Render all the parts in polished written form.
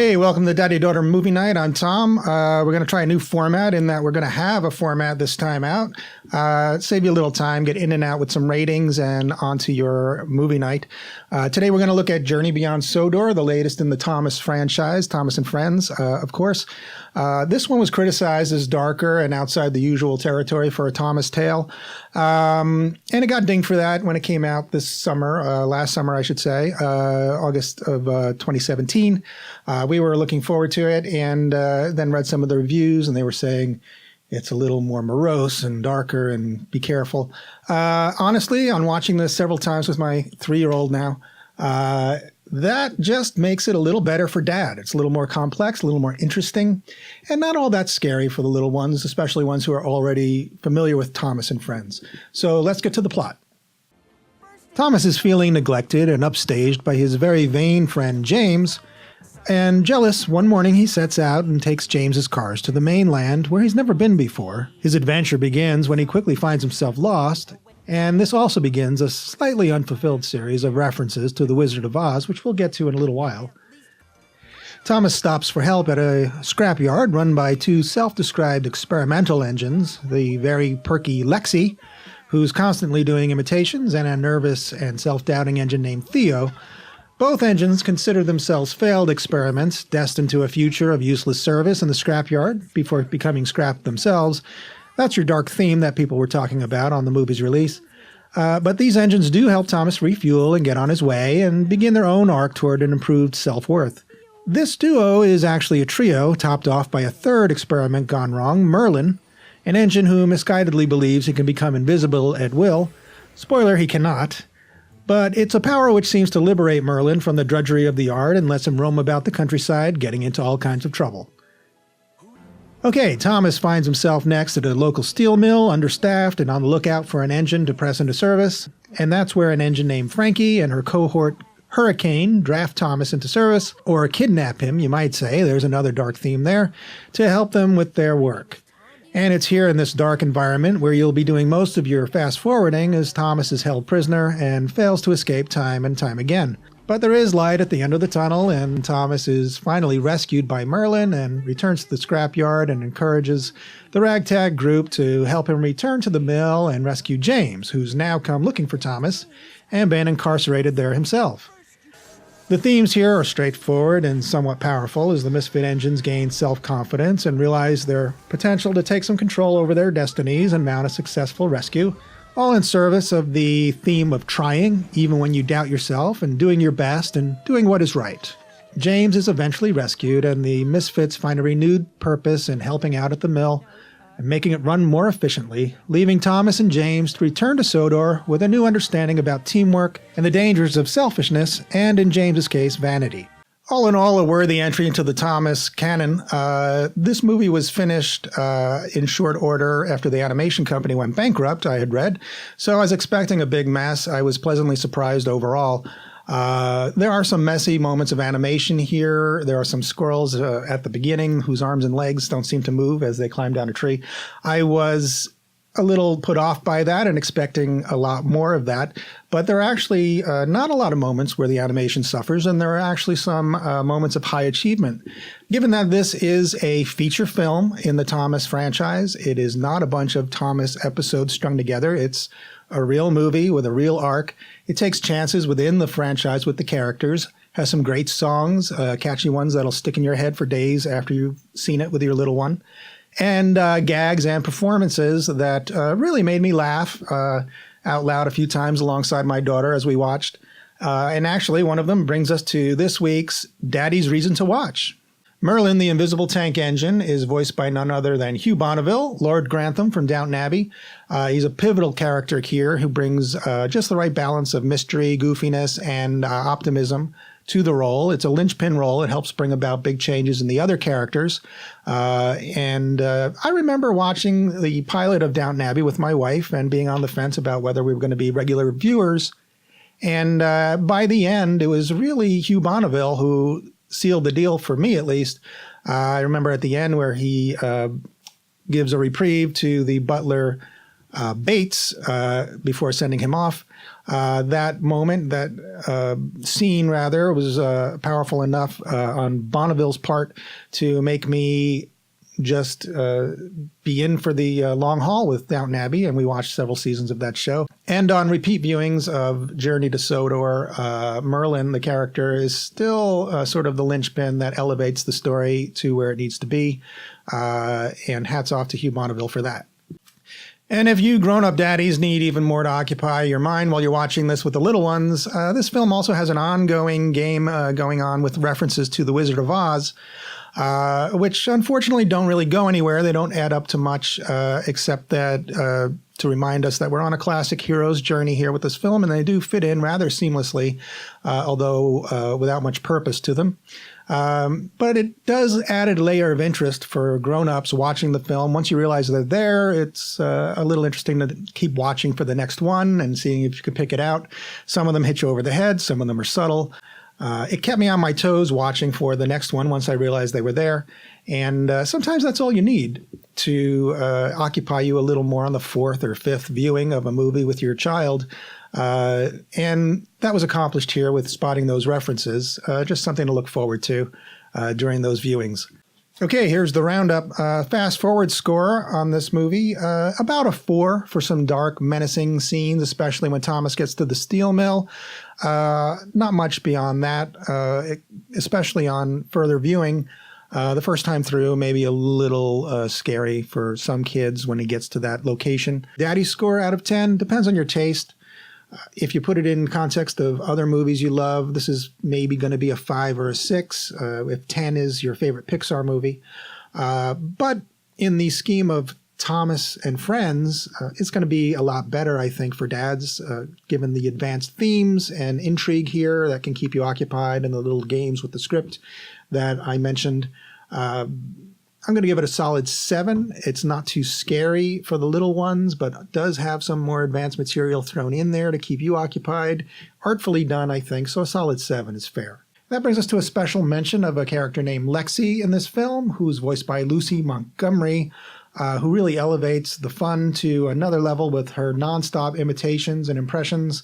Hey, welcome to Daddy-Daughter Movie Night. I'm Tom. We're going to try a new format in that we're going to have a format this time out. Save you a little time, get in and out with some ratings and onto your movie night. Today we're going to look at Journey Beyond Sodor, the latest in the Thomas franchise, Thomas and Friends, of course. This one was criticized as darker and outside the usual territory for a Thomas tale. And it got dinged for that when it came out this summer, last summer, I should say, August of 2017. We were looking forward to it and then read some of the reviews, and they were saying it's a little more morose and darker and be careful. Honestly, on watching this several times with my 3-year-old now, that just makes it a little better for Dad. It's a little more complex, a little more interesting, and not all that scary for the little ones, especially ones who are already familiar with Thomas and Friends. So let's get to the plot. Thomas is feeling neglected and upstaged by his very vain friend James, and jealous, one morning he sets out and takes James's cars to the mainland where he's never been before. His adventure begins when he quickly finds himself lost, and this also begins a slightly unfulfilled series of references to The Wizard of Oz, which we'll get to in a little while. Thomas stops for help at a scrapyard run by 2 self-described experimental engines, the very perky Lexi, who's constantly doing imitations, and a nervous and self-doubting engine named Theo. Both engines consider themselves failed experiments destined to a future of useless service in the scrapyard before becoming scrapped themselves. That's your dark theme that people were talking about on the movie's release. But these engines do help Thomas refuel and get on his way and begin their own arc toward an improved self-worth. This duo is actually a trio, topped off by a 3rd experiment gone wrong, Merlin, an engine who misguidedly believes he can become invisible at will. Spoiler, he cannot. But it's a power which seems to liberate Merlin from the drudgery of the yard and lets him roam about the countryside, getting into all kinds of trouble. Okay, Thomas finds himself next at a local steel mill, understaffed and on the lookout for an engine to press into service. And that's where an engine named Frankie and her cohort Hurricane draft Thomas into service, or kidnap him, you might say, there's another dark theme there, to help them with their work. And it's here in this dark environment where you'll be doing most of your fast-forwarding as Thomas is held prisoner and fails to escape time and time again. But there is light at the end of the tunnel, and Thomas is finally rescued by Merlin and returns to the scrapyard and encourages the ragtag group to help him return to the mill and rescue James, who's now come looking for Thomas and been incarcerated there himself. The themes here are straightforward and somewhat powerful as the misfit engines gain self-confidence and realize their potential to take some control over their destinies and mount a successful rescue, all in service of the theme of trying, even when you doubt yourself, and doing your best and doing what is right. James is eventually rescued, and the misfits find a renewed purpose in helping out at the mill and making it run more efficiently, leaving Thomas and James to return to Sodor with a new understanding about teamwork and the dangers of selfishness, and in James's case, vanity. All in all, a worthy entry into the Thomas canon. This movie was finished in short order after the animation company went bankrupt, I had read, so I was expecting a big mess. I was pleasantly surprised overall. There are some messy moments of animation here. There are some squirrels at the beginning whose arms and legs don't seem to move as they climb down a tree. I was a little put off by that and expecting a lot more of that, but there are actually not a lot of moments where the animation suffers, and there are actually some moments of high achievement. Given that this is a feature film in the Thomas franchise, it is not a bunch of Thomas episodes strung together. It's a real movie with a real arc. It takes chances within the franchise with the characters, has some great songs, catchy ones that'll stick in your head for days after you've seen it with your little one, and gags and performances that really made me laugh out loud a few times alongside my daughter as we watched. And actually, one of them brings us to this week's Daddy's Reason to Watch. Merlin, the invisible tank engine, is voiced by none other than Hugh Bonneville, Lord Grantham from Downton Abbey. He's a pivotal character here who brings just the right balance of mystery, goofiness, and optimism to the role. It's a linchpin role. It helps bring about big changes in the other characters. And I remember watching the pilot of Downton Abbey with my wife and being on the fence about whether we were going to be regular viewers. And by the end, it was really Hugh Bonneville who sealed the deal for me, at least. I remember at the end where he gives a reprieve to the butler Bates before sending him off. That moment, that scene rather, was powerful enough on Bonneville's part to make me just be in for the long haul with Downton Abbey, and we watched several seasons of that show. And on repeat viewings of Journey to Sodor, Merlin, the character, is still sort of the linchpin that elevates the story to where it needs to be. And hats off to Hugh Bonneville for that. And if you grown-up daddies need even more to occupy your mind while you're watching this with the little ones, this film also has an ongoing game going on with references to The Wizard of Oz, which unfortunately don't really go anywhere. They don't add up to much, except that to remind us that we're on a classic hero's journey here with this film, and they do fit in rather seamlessly, although without much purpose to them. But it does add a layer of interest for grown-ups watching the film. Once you realize they're there, it's a little interesting to keep watching for the next one and seeing if you can pick it out. Some of them hit you over the head. Some of them are subtle. It kept me on my toes watching for the next one once I realized they were there. And sometimes that's all you need to occupy you a little more on the fourth or fifth viewing of a movie with your child. And that was accomplished here with spotting those references. Just something to look forward to during those viewings. Okay, here's the Roundup. Fast forward score on this movie. About a 4 for some dark, menacing scenes, especially when Thomas gets to the steel mill. Not much beyond that, especially on further viewing. The first time through, maybe a little scary for some kids when he gets to that location. Daddy's score out of 10 depends on your taste. If you put it in context of other movies you love, this is maybe going to be a 5 or a 6, if 10 is your favorite Pixar movie. But in the scheme of Thomas and Friends, it's going to be a lot better, I think, for dads, given the advanced themes and intrigue here that can keep you occupied and the little games with the script that I mentioned. I'm going to give it a solid 7. It's not too scary for the little ones, but does have some more advanced material thrown in there to keep you occupied. Artfully done, I think, so a solid 7 is fair. That brings us to a special mention of a character named Lexi in this film, who's voiced by Lucy Montgomery, who really elevates the fun to another level with her nonstop imitations and impressions.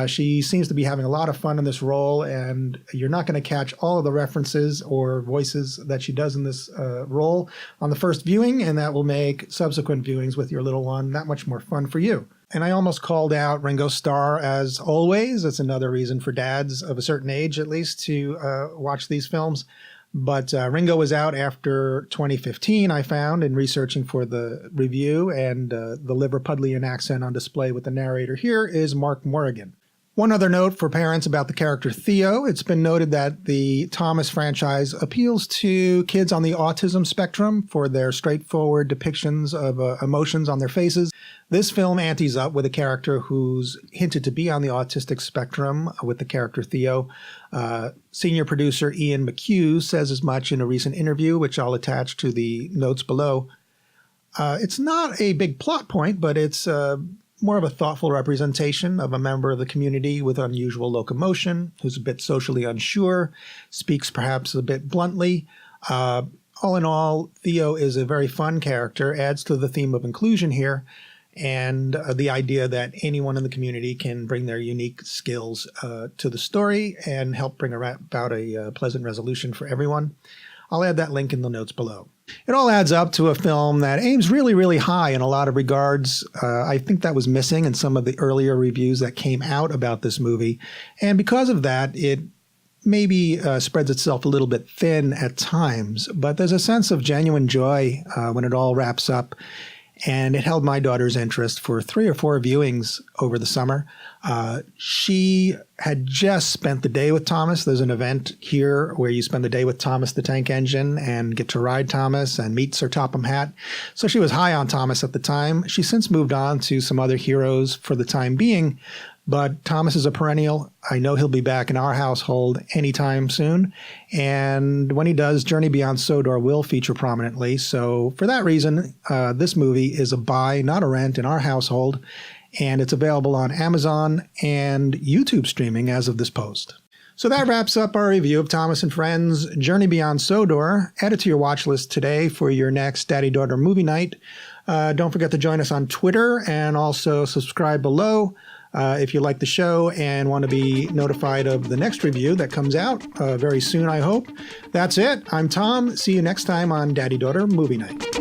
She seems to be having a lot of fun in this role, and you're not going to catch all of the references or voices that she does in this role on the first viewing, and that will make subsequent viewings with your little one that much more fun for you. And I almost called out Ringo Starr as always. That's another reason for dads of a certain age, at least, to watch these films. But Ringo was out after 2015, I found, in researching for the review, and the Liverpudlian accent on display with the narrator here is Mark Morrigan. One other note for parents about the character Theo. It's been noted that the Thomas franchise appeals to kids on the autism spectrum for their straightforward depictions of emotions on their faces. This film antes up with a character who's hinted to be on the autistic spectrum with the character Theo. Senior producer Ian McHugh says as much in a recent interview, which I'll attach to the notes below. It's not a big plot point, but it's more of a thoughtful representation of a member of the community with unusual locomotion, who's a bit socially unsure, speaks perhaps a bit bluntly. All in all, Theo is a very fun character, adds to the theme of inclusion here, and the idea that anyone in the community can bring their unique skills to the story and help bring about a pleasant resolution for everyone. I'll add that link in the notes below. It all adds up to a film that aims really, really high in a lot of regards. I think that was missing in some of the earlier reviews that came out about this movie. And because of that, it maybe spreads itself a little bit thin at times. But there's a sense of genuine joy when it all wraps up. And it held my daughter's interest for 3 or 4 viewings over the summer. She had just spent the day with Thomas. There's an event here where you spend the day with Thomas the Tank Engine and get to ride Thomas and meet Sir Topham Hatt. So she was high on Thomas at the time. She's since moved on to some other heroes for the time being. But Thomas is a perennial. I know he'll be back in our household anytime soon. And when he does, Journey Beyond Sodor will feature prominently. So for that reason, this movie is a buy, not a rent in our household. And it's available on Amazon and YouTube streaming as of this post. So that wraps up our review of Thomas and Friends' Journey Beyond Sodor. Add it to your watch list today for your next daddy-daughter movie night. Don't forget to join us on Twitter and also subscribe below if you like the show and want to be notified of the next review that comes out very soon, I hope. That's it. I'm Tom. See you next time on Daddy Daughter Movie Night.